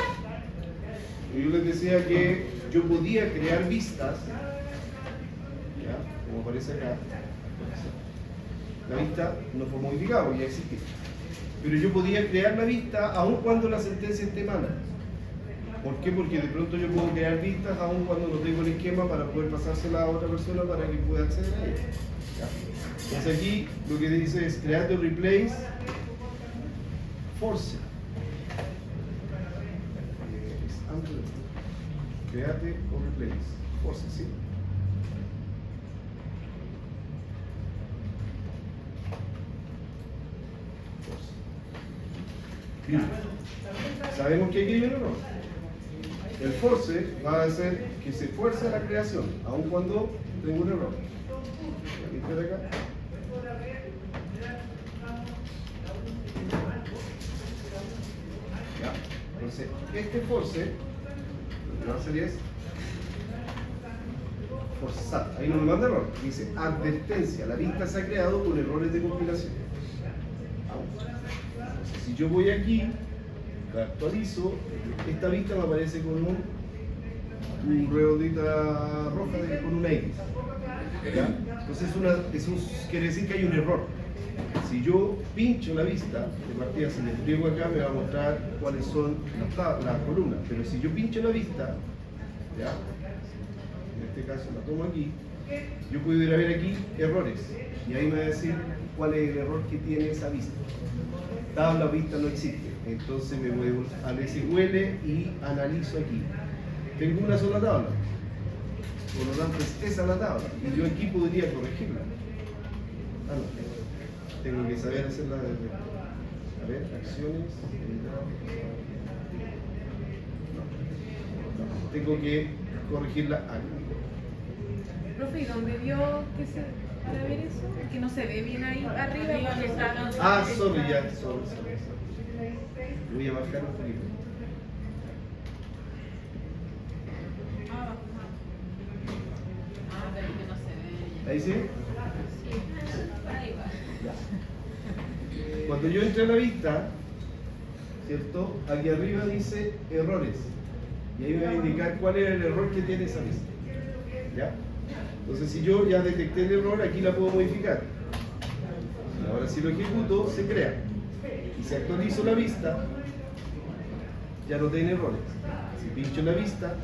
Y yo les decía que yo podía crear vistas, ¿ya? Como aparece acá. La vista no fue modificada, ya existía. Pero yo podía crear la vista aun cuando la sentencia esté mala. ¿Por qué? Porque de pronto yo puedo crear vistas aun cuando no tengo el esquema para poder pasársela a otra persona para que pueda acceder a ella. ¿Ya? Entonces aquí lo que dice es create o replace force. Create o replace force, ¿sí? Bien. Sabemos que aquí hay un error. El force va a hacer que se fuerce la creación, aun cuando tengo un error. ¿Viste de acá? ¿Ya? Entonces, este force, lo que va a hacer es forzar. Ahí no me manda error. Dice advertencia. La vista se ha creado con errores de compilación. Entonces, si yo voy aquí, la actualizo, esta vista me aparece con un redondita roja con una X. ¿Ya? Entonces eso quiere decir que hay un error. Si yo pincho la vista, de partida si le pliego acá me va a mostrar cuáles son las columnas. Pero si yo pincho la vista, ¿ya? En este caso la tomo aquí, yo puedo ir a ver aquí errores. Y ahí me va a decir cuál es el error que tiene esa vista. Tabla vista no existe. Entonces me voy al SQL y analizo aquí. Tengo una sola tabla. Por lo tanto es esa la tabla. Y yo aquí podría corregirla. Ah, no. Tengo que saber hacerla desde. A ver, acciones. No. Tengo que corregirla aquí. Profe, ¿y dónde vio que se para ver eso? Que no se ve bien ahí arriba porque está. Ah, sorry, ya, sorry. Voy a bajar un poquito. Pero que no se ve. ¿Ahí sí? Sí, ahí va. Ya. Cuando yo entré a la vista, ¿cierto? Aquí arriba dice errores. Y ahí me va a indicar cuál es el error que tiene esa vista. ¿Ya? Entonces, si yo ya detecté el error, aquí la puedo modificar. Ahora, si lo ejecuto, se crea. Y si actualizo la vista, ya no tiene errores. Si pincho la vista,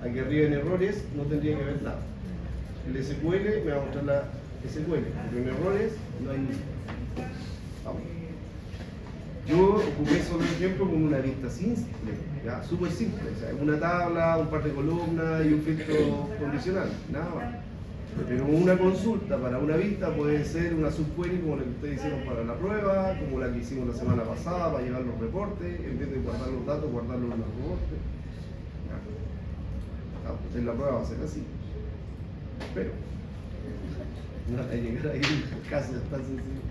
aquí arriba en errores, no tendría que ver nada. El SQL me va a mostrar la SQL, pero en errores no hay nada. Vamos. Yo ocupé solo un ejemplo con una vista simple, ¿ya? Súper simple, o sea, una tabla, un par de columnas y un filtro condicional, nada más. Pero una consulta para una vista puede ser una subquery como la que ustedes hicieron para la prueba, como la que hicimos la semana pasada para llevar los reportes, en vez de guardar los datos, guardarlos en los reportes. ¿Ya? Entonces la prueba va a ser así. Pero no va a llegar ahí en caso tan sencillo.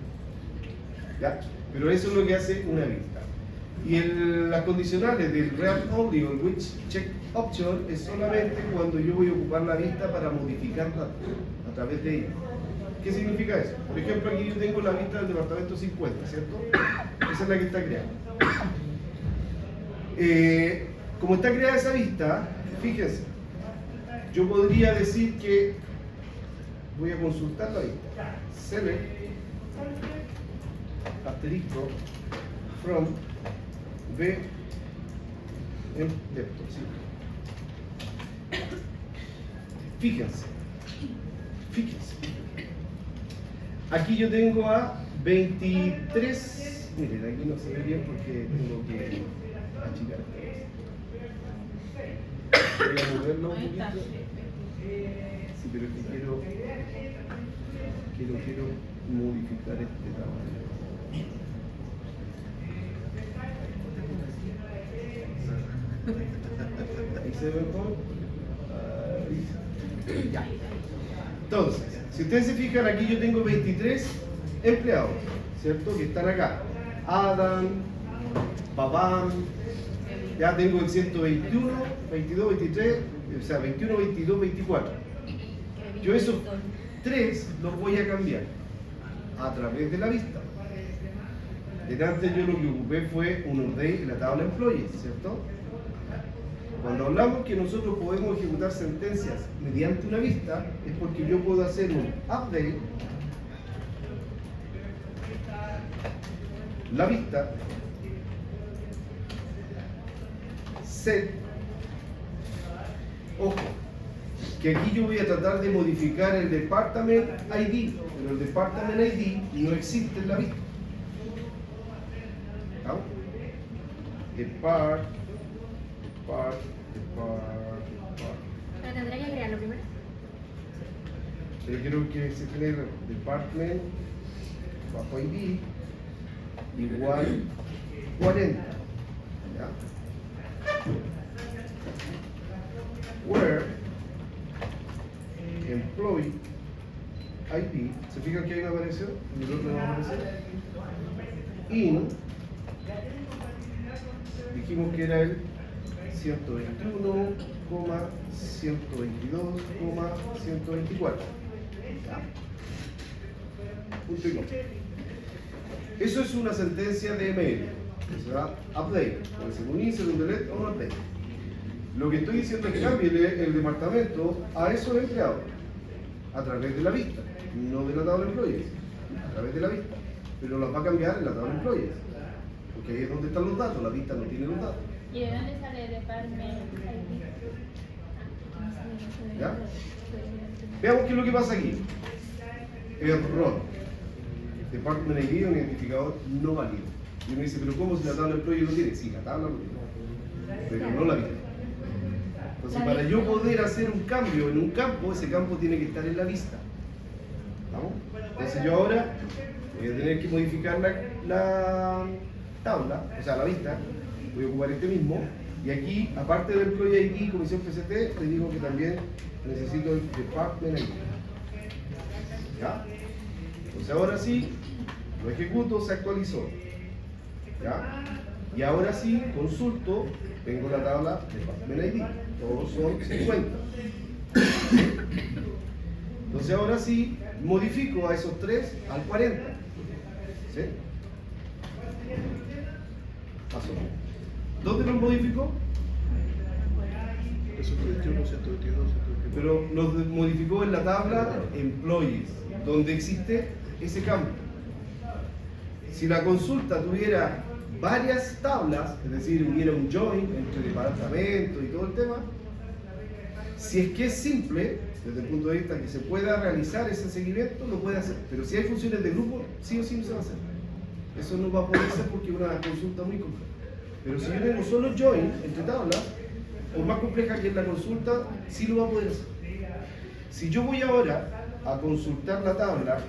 ¿Ya? Pero eso es lo que hace una vista. Y las condicionales del React Only o el Which Check Option es solamente cuando yo voy a ocupar la vista para modificar datos a través de ella. ¿Qué significa eso? Por ejemplo, aquí yo tengo la vista del departamento 50, ¿cierto? Esa es la que está creada. Como está creada esa vista, fíjense, yo podría decir que voy a consultar la vista. Select asterisco from v en depto, ¿sí? Fíjense, aquí yo tengo a 23, miren, aquí no se ve bien porque tengo que achicar. Voy a moverlo un poquito. Sí, pero es que quiero modificar este tamaño. Ahí se ve mejor. Ya. Entonces, si ustedes se fijan, aquí yo tengo 23 empleados, ¿cierto? Que están acá. Adam, Babam, ya tengo el 121, 22, 23, o sea, 21, 22, 24. Yo esos 3 los voy a cambiar a través de la vista. Delante yo lo que ocupé fue un update en la tabla employees, ¿cierto? Cuando hablamos que nosotros podemos ejecutar sentencias mediante una vista, es porque yo puedo hacer un update, la vista, set, ojo, que aquí yo voy a tratar de modificar el department ID, pero el department ID no existe en la vista. ¿No? Depart. Pero tendría que crearlo primero. Yo quiero que se genere department bajo ID igual 40. ¿Ya? Where employee ID, ¿se fijan que ahí me apareció? Y el otro no me apareció. In, dijimos que era el 121,122,124. Punto y coma. Eso es una sentencia de ML. O sea, update. Puede ser un insert, un delete o un update. Lo que estoy diciendo es que cambie el departamento a esos empleados a través de la vista, no de la tabla employees, a través de la vista. Pero las va a cambiar en la tabla employees, porque ahí es donde están los datos, la vista no tiene los datos. ¿Y de dónde sale Department ID? ¿Ya? Veamos qué es lo que pasa aquí. Error. Department ID, un identificador no válido. Y uno dice, pero ¿cómo si la tabla employee lo tiene? Sí, la tabla lo tiene, pero no la vista. Entonces, para yo poder hacer un cambio en un campo, ese campo tiene que estar en la vista. ¿Vamos? Entonces yo ahora voy a tener que modificar la tabla, o sea, la vista. Voy a ocupar este mismo Y aquí, aparte del Employee ID, Comisión PCT, le digo que también necesito el Department ID. ¿Ya? Entonces ahora sí, lo ejecuto, se actualizó. ¿Ya? Y ahora sí, consulto, tengo la tabla Department ID. Todos son 50. Entonces ahora sí, modifico a esos 3 al 40. ¿Sí? Pasó. ¿Dónde los modificó? 121, 122, 122. Pero los modificó en la tabla Employees, donde existe ese cambio. Si la consulta tuviera varias tablas, es decir, hubiera un join entre departamentos y todo el tema, si es que es simple, desde el punto de vista que se pueda realizar ese seguimiento, lo puede hacer. Pero si hay funciones de grupo, sí o sí no se va a hacer. Eso no va a poder ser porque es una consulta muy compleja. Pero si yo tengo solo join entre tablas, por más compleja que es la consulta, sí lo va a poder hacer. Si yo voy ahora a consultar la tabla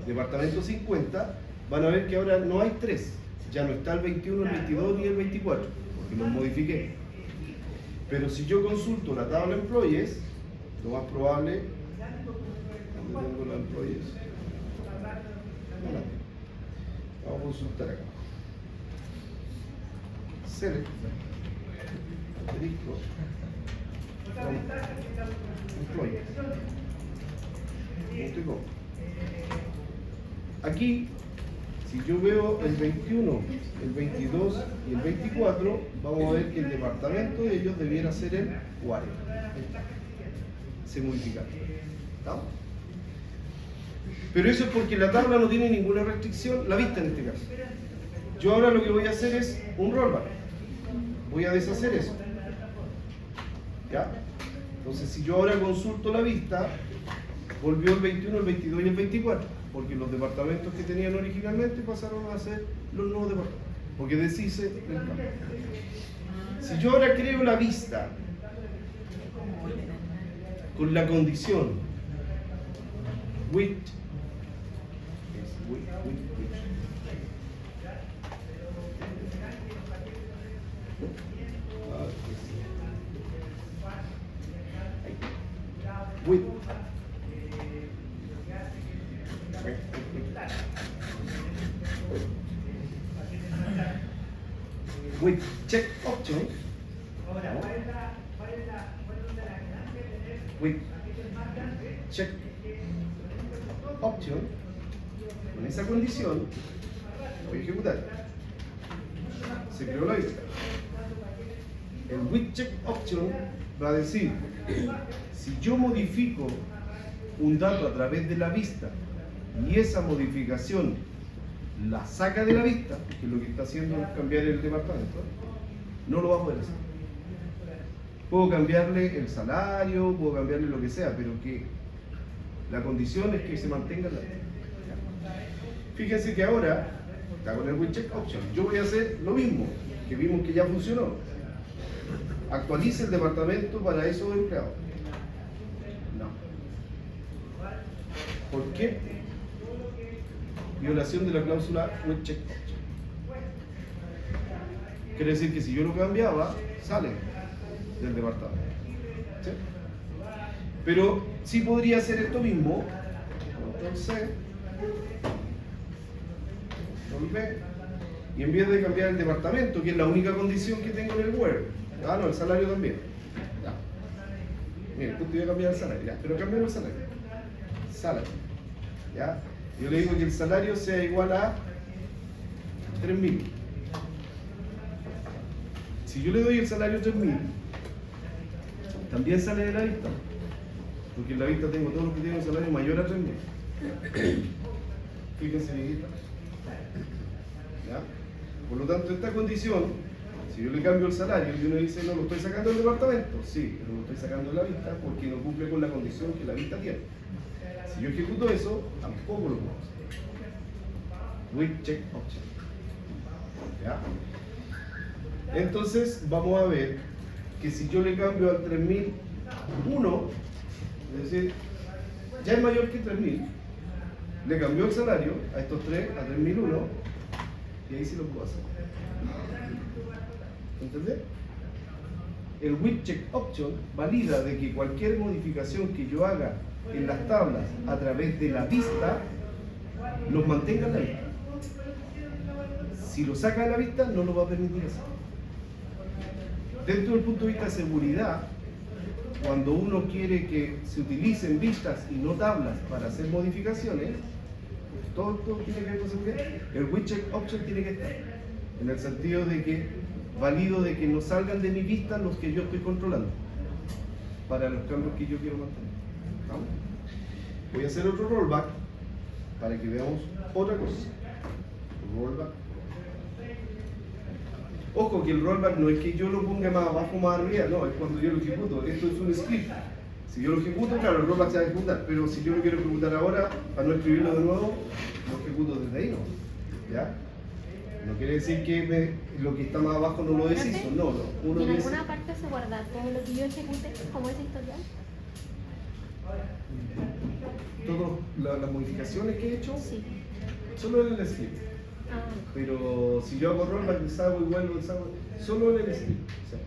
departamento 50, van a ver que ahora no hay 3, ya no está el 21, el 22 ni el 24, porque los modifiqué. Pero si yo consulto la tabla Employees, lo más probable, ¿dónde tengo la Employees? Vamos a consultar acá. Select, asterisco, Employees. .com. Aquí, si yo veo el 21, el 22 y el 24, vamos a ver que el departamento de ellos debiera ser el 40. Se modifica. ¿Está? Pero eso es porque la tabla no tiene ninguna restricción, la vista en este caso. Yo ahora lo que voy a hacer es un rollback. Voy a deshacer eso. ¿Ya? Entonces, si yo ahora consulto la vista, volvió el 21, el 22 y el 24, porque los departamentos que tenían originalmente pasaron a ser los nuevos departamentos, porque deshice el cambio. Si yo ahora creo la vista con la condición with, with check option, with check option, con esa condición voy a ejecutar. Se creó la vista. El with check option va a decir, si yo modifico un dato a través de la vista y esa modificación la saca de la vista, que lo que está haciendo es cambiar el departamento, no lo va a poder hacer. Puedo cambiarle el salario, puedo cambiarle lo que sea, pero que la condición es que se mantenga la vista. Fíjense que ahora está con el with check option. Yo voy a hacer lo mismo que vimos que ya funcionó. Actualice el departamento para esos empleados. No. ¿Por qué? Violación de la cláusula with check option. Quiere decir que si yo lo cambiaba, sale del departamento. ¿Sí? Pero sí podría hacer esto mismo. Entonces, volver. Y en vez de cambiar el departamento, que es la única condición que tengo en el Word, no, el salario también. Ya. Mira, justo iba a cambiar el salario, ya, pero cambiamos el salario. Salario. ¿Ya? Yo le digo que el salario sea igual a 3.000. Si yo le doy el salario 3.000, también sale de la vista. Porque en la vista tengo todos los que tienen un salario mayor a 3.000. Fíjense bien. ¿Ya? Por lo tanto, esta condición, si yo le cambio el salario y uno dice, no, lo estoy sacando del departamento, sí, pero lo estoy sacando de la vista porque no cumple con la condición que la vista tiene. Si yo ejecuto eso, tampoco lo puedo hacer. With check option. ¿Ya? Entonces, vamos a ver que si yo le cambio al 3.001, es decir, ya es mayor que 3.000, le cambió el salario a estos tres, a 3.001, y ahí sí lo puedo hacer. ¿Entendés? El with check option valida de que cualquier modificación que yo haga en las tablas a través de la vista los mantenga en la vista. Si lo saca de la vista, no lo va a permitir hacer. Dentro del punto de vista de seguridad, cuando uno quiere que se utilicen vistas y no tablas para hacer modificaciones, todo tiene que ver con seguridad. El with check option tiene que estar, en el sentido de que valido de que no salgan de mi vista los que yo estoy controlando para los cambios que yo quiero mantener. ¿Vamos? Voy a hacer otro rollback para que veamos otra cosa. Rollback. Ojo que el rollback no es que yo lo ponga más abajo o más arriba, no, es cuando yo lo ejecuto. Esto es un script. Si yo lo ejecuto, claro, el rollback se va a ejecutar, pero si yo lo quiero ejecutar ahora, para no escribirlo de nuevo, lo ejecuto desde ahí, ¿no? ¿Ya? No quiere decir que lo que está más abajo no lo deshizo, no, no. Uno ¿Y en dice, alguna parte se guarda todo lo que yo ejecute como ese historial? todas las modificaciones que he hecho, Sí. solo en el script. Ah, Pero si yo hago rollback, deshago igual, lo deshago, solo en el script. O sea,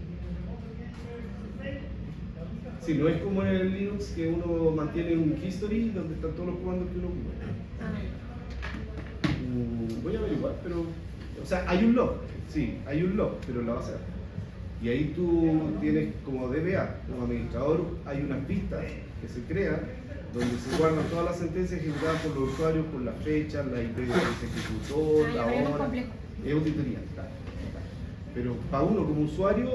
sí, no es como en el Linux que uno mantiene un history donde están todos los comandos que uno ocupa. Voy a averiguar, pero. O sea, hay un log, sí, hay un log, pero en la base de datos. Y ahí tú tienes como DBA, como administrador, hay unas vistas que se crean donde se guardan todas las sentencias ejecutadas por los usuarios, por la fecha, la IP que se ejecutó, Ah, la ya, pero es más hora. complejo. Es auditoría, claro. Pero para uno como usuario,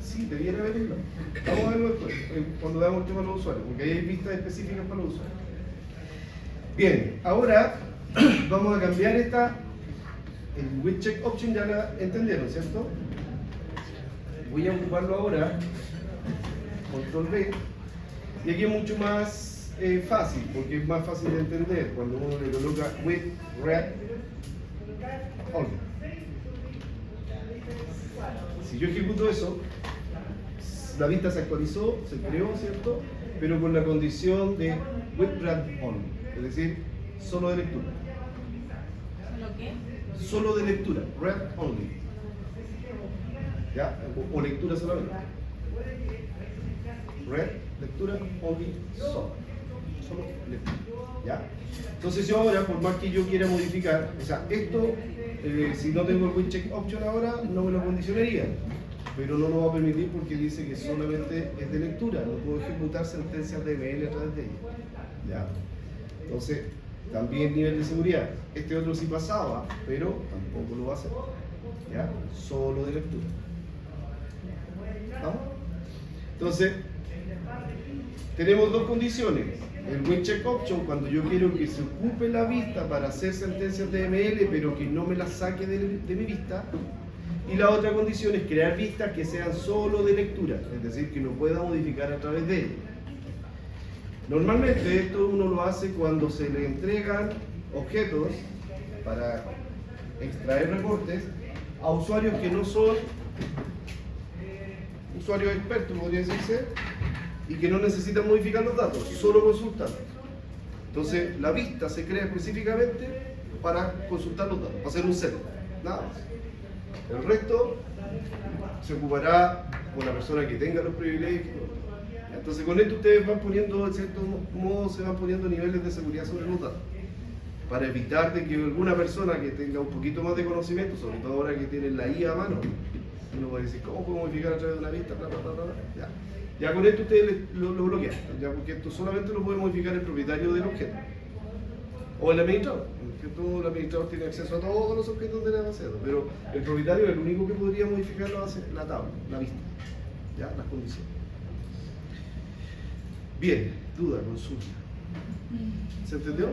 sí, debiera haber un log. Vamos a verlo después, cuando veamos el tema de los usuarios, porque ahí hay vistas específicas para los usuarios. Bien, ahora vamos a cambiar esta. El with check option ya la entendieron, ¿cierto? Voy a ocuparlo ahora, control V, y aquí es mucho más fácil, porque es más fácil de entender cuando uno le coloca with read only. Si yo ejecuto eso, la vista se actualizó, se creó, ¿cierto? Pero con la condición de with read only, es decir, solo de lectura. ¿Solo qué? Solo de lectura, read only. ¿Ya? O lectura solamente. Read, lectura, only, solo. Solo lectura. ¿Ya? Entonces yo ahora, por más que yo quiera modificar, o sea, esto, si no tengo el with check option ahora, no me lo condicionaría. Pero no lo va a permitir porque dice que solamente es de lectura, no puedo ejecutar sentencias de DML a través de ella. ¿Ya? Entonces, también nivel de seguridad. Este otro sí pasaba, pero tampoco lo va a hacer. ¿Ya? Solo de lectura. ¿Vamos? Entonces, tenemos dos condiciones. El with check option, cuando yo quiero que se ocupe la vista para hacer sentencias de DML, pero que no me las saque de mi vista. Y la otra condición es crear vistas que sean solo de lectura, es decir, que no pueda modificar a través de ellas. Normalmente esto uno lo hace cuando se le entregan objetos para extraer reportes a usuarios que no son usuarios expertos, podría decirse, y que no necesitan modificar los datos, solo consultarlos. Entonces la vista se crea específicamente para consultar los datos, para hacer un set, nada más. El resto se ocupará por la persona que tenga los privilegios. Entonces con esto ustedes van poniendo, de cierto modo, se van poniendo niveles de seguridad sobre los datos, para evitar de que alguna persona que tenga un poquito más de conocimiento, sobre todo ahora que tienen la IA a mano, uno puede decir, ¿cómo puedo modificar a través de una vista? Bla, bla, bla, bla. Ya con esto ustedes lo bloquean, ya, porque esto solamente lo puede modificar el propietario del objeto, o el administrador. El administrador tiene acceso a todos los objetos de la base de datos, pero el propietario es el único que podría modificar la tabla, la vista, ya, las condiciones. Bien, duda, consulta. ¿Se entendió?